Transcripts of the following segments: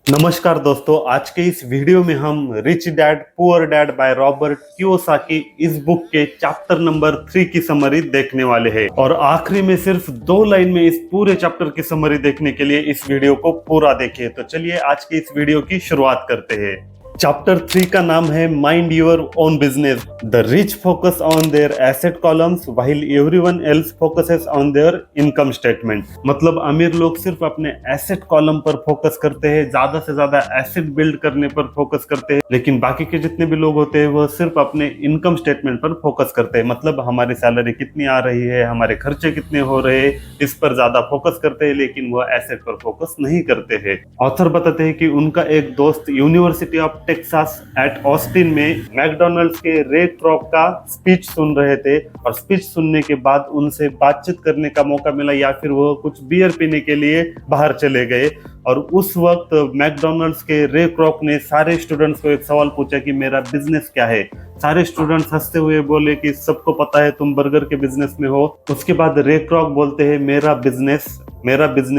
नमस्कार दोस्तों, आज के इस वीडियो में हम rich dad poor dad by Robert Kiyosaki इस बुक के चैप्टर नंबर 3 की समरी देखने वाले हैं। और आखिरी में सिर्फ 2 लाइन में इस पूरे चैप्टर की समरी देखने के लिए इस वीडियो को पूरा देखिए। तो चलिए आज के इस वीडियो की शुरुआत करते हैं। चैप्टर 3 का नाम है mind your own business. The rich focus on their asset columns while everyone else focuses on their income statement. मतलब अमीर लोग सिर्फ अपने एसेट कॉलम पर फोकस करते हैं, ज्यादा से ज्यादा एसेट बिल्ड करने पर फोकस करते हैं, लेकिन बाकी के जितने भी लोग होते हैं वह सिर्फ अपने इनकम स्टेटमेंट पर फोकस करते हैं। मतलब हमारी सैलरी कितनी आ रही है, हमारे खर्चे कितने हो रहे हैं, इस पर ज्यादा फोकस करते हैं, लेकिन वह एसेट पर फोकस नहीं करते हैं। ऑथर बताते हैं कि उनका एक दोस्त university of Texas at Austin में मैकडॉनल्ड्स के रे क्रॉक का स्पीच सुन रहे थे, और स्पीच सुनने के बाद उनसे बातचीत करने का मौका मिला या फिर वो कुछ बियर पीने के लिए बाहर चले गए। और उस वक्त मैकडॉनल्ड्स के रे क्रॉक ने सारे स्टूडेंट्स को एक सवाल पूछा कि मेरा बिजनेस क्या है। सारे स्टूडेंट्स हंसते हुए बोले कि सबको पता है तुम बर्गर के बिजनेस में हो। उसके बाद रे क्रॉक बोलते हैं मेरा बिजनेस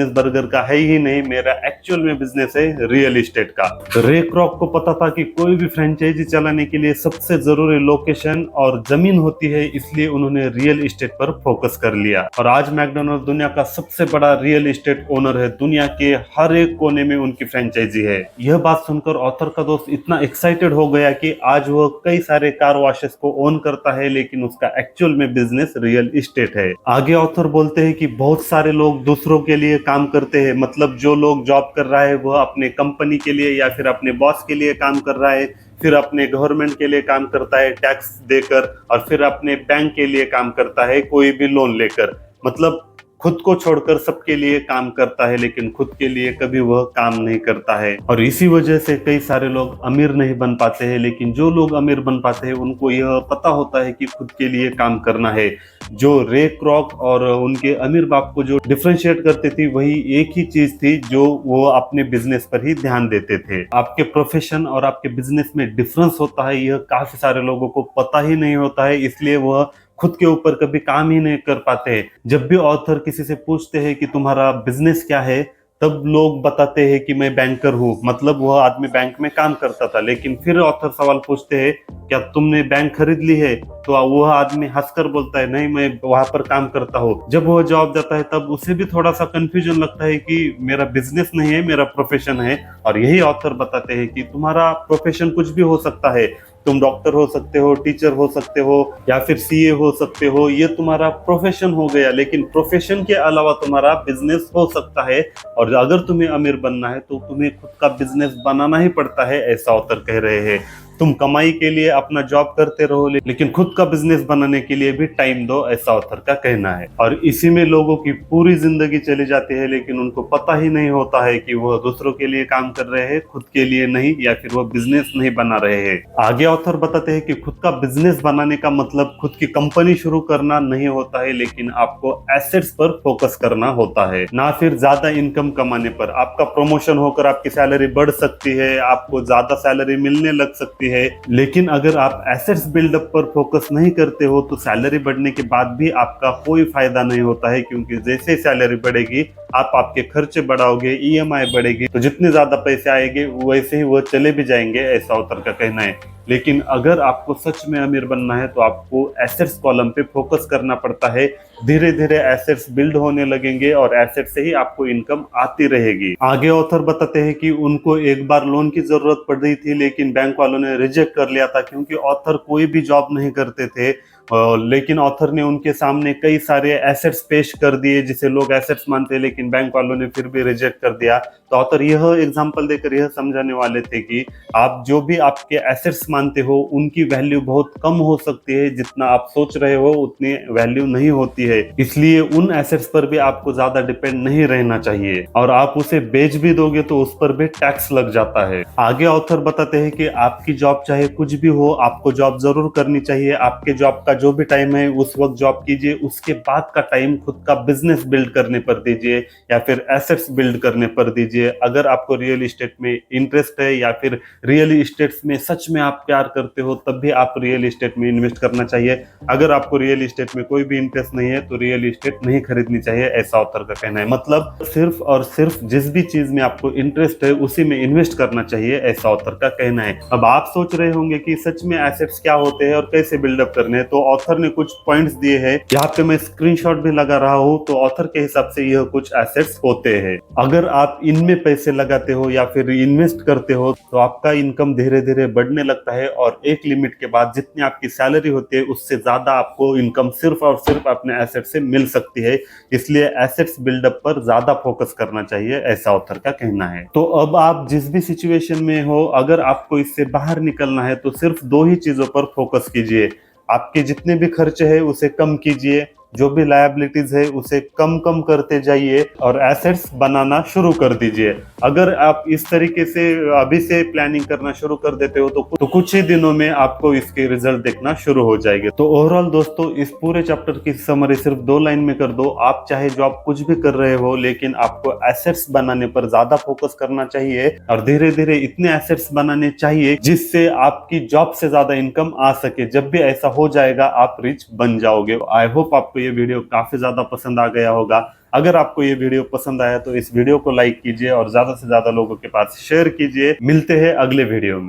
बर्गर का है ही नहीं, मेरा एक्चुअल में बिजनेस है रियल एस्टेट का। रे क्रॉक को पता था कि कोई भी फ्रेंचाइजी चलाने के लिए सबसे जरूरी लोकेशन और जमीन होती है, इसलिए उन्होंने रियल एस्टेट पर फोकस कर लिया। और आज मैकडॉनल्ड दुनिया का सबसे बड़ा रियल एस्टेट ओनर है, दुनिया के हर एक कोने में उनकी फ्रेंचाइजी है। यह बात सुनकर ऑथर का दोस्त इतना एक्साइटेड हो गया कि आज वह कई सारे कार वॉशेस को ओन करता है, लेकिन उसका एक्चुअल में बिजनेस रियल एस्टेट है। आगे ऑथर बोलते हैं कि बहुत सारे लोग दूसरों के लिए काम करते हैं। मतलब जो लोग जॉब कर रहा है वह अपने कंपनी के लिए या फिर अपने बॉस के लिए काम कर रहा है, फिर अपने गवर्नमेंट के लिए काम करता है टैक्स देकर, और फिर अपने बैंक के लिए काम करता है कोई भी लोन लेकर। मतलब खुद को छोड़कर सबके लिए काम करता है, लेकिन खुद के लिए कभी वह काम नहीं करता है। और इसी वजह से कई सारे लोग अमीर नहीं बन पाते हैं। लेकिन जो लोग अमीर बन पाते हैं उनको यह पता होता है कि खुद के लिए काम करना है। जो रे क्रॉक और उनके अमीर बाप को जो डिफरेंशिएट करती थी वही एक ही चीज थी, जो वो अपने बिजनेस पर ही ध्यान देते थे। आपके प्रोफेशन और आपके बिजनेस में डिफरेंस होता है, यह काफी सारे लोगों को पता ही नहीं होता है, इसलिए वह खुद के ऊपर कभी काम ही नहीं कर पाते हैं। जब भी ऑथर किसी से पूछते हैं कि तुम्हारा बिजनेस क्या है, तब लोग बताते हैं कि मैं बैंकर हूँ। मतलब वह आदमी बैंक में काम करता था। लेकिन फिर ऑथर सवाल पूछते हैं क्या तुमने बैंक खरीद ली है, तो वह आदमी हंसकर बोलता है नहीं, मैं वहां पर काम करता हूँ। जब वह जॉब जाता है तब उसे भी थोड़ा सा कंफ्यूजन लगता है कि मेरा बिजनेस नहीं है, मेरा प्रोफेशन है। और यही ऑथर बताते हैं कि तुम्हारा प्रोफेशन कुछ भी हो सकता है। तुम डॉक्टर हो सकते हो, टीचर हो सकते हो, या फिर सीए हो सकते हो, ये तुम्हारा प्रोफेशन हो गया। लेकिन प्रोफेशन के अलावा तुम्हारा बिजनेस हो सकता है, और अगर तुम्हें अमीर बनना है तो तुम्हें खुद का बिजनेस बनाना ही पड़ता है, ऐसा ऑथर कह रहे हैं। तुम कमाई के लिए अपना जॉब करते रहो, लेकिन खुद का बिजनेस बनाने के लिए भी टाइम दो, ऐसा ऑथर का कहना है। और इसी में लोगों की पूरी जिंदगी चली जाती है, लेकिन उनको पता ही नहीं होता है कि वह दूसरों के लिए काम कर रहे हैं, खुद के लिए नहीं, या फिर वह बिजनेस नहीं बना रहे हैं। आगे ऑथर बताते हैं कि खुद का बिजनेस बनाने का मतलब खुद की कंपनी शुरू करना नहीं होता है, लेकिन आपको एसेट्स पर फोकस करना होता है, ना फिर ज्यादा इनकम कमाने पर। आपका प्रमोशन होकर आपकी सैलरी बढ़ सकती है, आपको ज्यादा सैलरी मिलने लग सकती है, लेकिन अगर आप एसेट्स बिल्डअप पर फोकस नहीं करते हो तो सैलरी बढ़ने के बाद भी आपका कोई फायदा नहीं होता है, क्योंकि जैसे ही सैलरी बढ़ेगी आप आपके खर्चे बढ़ाओगे, ईएमआई बढ़ेगी, तो जितने ज्यादा पैसे आएंगे वैसे ही वो चले भी जाएंगे, ऐसा ऑथर का कहना है। लेकिन अगर आपको सच में अमीर बनना है तो आपको एसेट्स कॉलम पे फोकस करना पड़ता है। धीरे धीरे एसेट्स बिल्ड होने लगेंगे और एसेट से ही आपको इनकम आती रहेगी। आगे ऑथर बताते हैं कि उनको एक बार लोन की जरूरत पड़ रही थी, लेकिन बैंक वालों ने रिजेक्ट कर लिया था, क्योंकि ऑथर कोई भी जॉब नहीं करते थे। लेकिन ऑथर ने उनके सामने कई सारे एसेट्स पेश कर दिए जिसे लोग एसेट्स मानते हैं, लेकिन बैंक वालों ने फिर भी रिजेक्ट कर दिया। तो ऑथर यह एग्जांपल देकर यह समझाने वाले थे कि आप जो भी आपके एसेट्स मानते हो उनकी वैल्यू बहुत कम हो सकती है, जितना आप सोच रहे हो उतनी वैल्यू नहीं होती है। इसलिए उन एसेट्स पर भी आपको ज्यादा डिपेंड नहीं रहना चाहिए, और आप उसे बेच भी दोगे तो उस पर भी टैक्स लग जाता है। आगे ऑथर बताते हैं कि आपकी जॉब चाहे कुछ भी हो, आपको जॉब जरूर करनी चाहिए। आपके जॉब का जो भी टाइम है उस वक्त जॉब कीजिए, उसके बाद का टाइम खुद का बिजनेस बिल्ड करने पर दीजिए या फिर एसेट्स बिल्ड करने पर दीजिए। अगर आपको रियल इस्टेट में इंटरेस्ट है या फिर रियल इस्टेट में सच में आप प्यार करते हो तब भी आप रियल इस्टेट में इन्वेस्ट करना चाहिए। अगर आपको रियल इस्टेट में कोई भी इंटरेस्ट नहीं है तो रियल इस्टेट नहीं खरीदनी चाहिए, ऐसा ऑथर का कहना है। मतलब सिर्फ और सिर्फ जिस भी चीज में आपको इंटरेस्ट है उसी में इन्वेस्ट करना चाहिए, ऐसा ऑथर का कहना है। अब आप सोच रहे होंगे कि सच में एसेट्स क्या होते हैं और कैसे बिल्डअप करने हैं, तो ऑथर ने कुछ पॉइंट्स दिए हैं, यहाँ पे मैं स्क्रीनशॉट भी लगा रहा हूँ। तो ऑथर के हिसाब से यह कुछ एसेट्स होते हैं। अगर आप इनमें पैसे लगाते हो या फिर इन्वेस्ट करते हो तो आपका इनकम धीरे धीरे बढ़ने लगता है और एक लिमिट के बाद जितनी आपकी सैलरी होती है उससे ज्यादा आपको इनकम सिर्फ और सिर्फ अपने एसेट से मिल सकती है। इसलिए एसेट्स बिल्डअप पर ज्यादा फोकस करना चाहिए, ऐसा ऑथर का कहना है। तो अब आप जिस भी सिचुएशन में हो, अगर आपको इससे बाहर निकलना है तो सिर्फ दो ही चीजों पर फोकस कीजिए। आपके जितने भी खर्चे हैं उसे कम कीजिए, जो भी लायबिलिटीज है उसे कम कम करते जाइए और एसेट्स बनाना शुरू कर दीजिए। अगर आप इस तरीके से अभी से प्लानिंग करना शुरू कर देते हो तो कुछ ही दिनों में आपको इसके रिजल्ट देखना शुरू हो जाएंगे। तो ओवरऑल दोस्तों, इस पूरे चैप्टर की समरी सिर्फ 2 लाइन में कर दो। आप चाहे जॉब कुछ भी कर रहे हो लेकिन आपको एसेट्स बनाने पर ज्यादा फोकस करना चाहिए और धीरे धीरे इतने एसेट्स बनाने चाहिए जिससे आपकी जॉब से ज्यादा इनकम आ सके। जब भी ऐसा हो जाएगा आप रिच बन जाओगे। आई होप आपको ये वीडियो काफी ज्यादा पसंद आ गया होगा। अगर आपको ये वीडियो पसंद आया तो इस वीडियो को लाइक कीजिए और ज्यादा से ज्यादा लोगों के पास शेयर कीजिए। मिलते हैं अगले वीडियो में।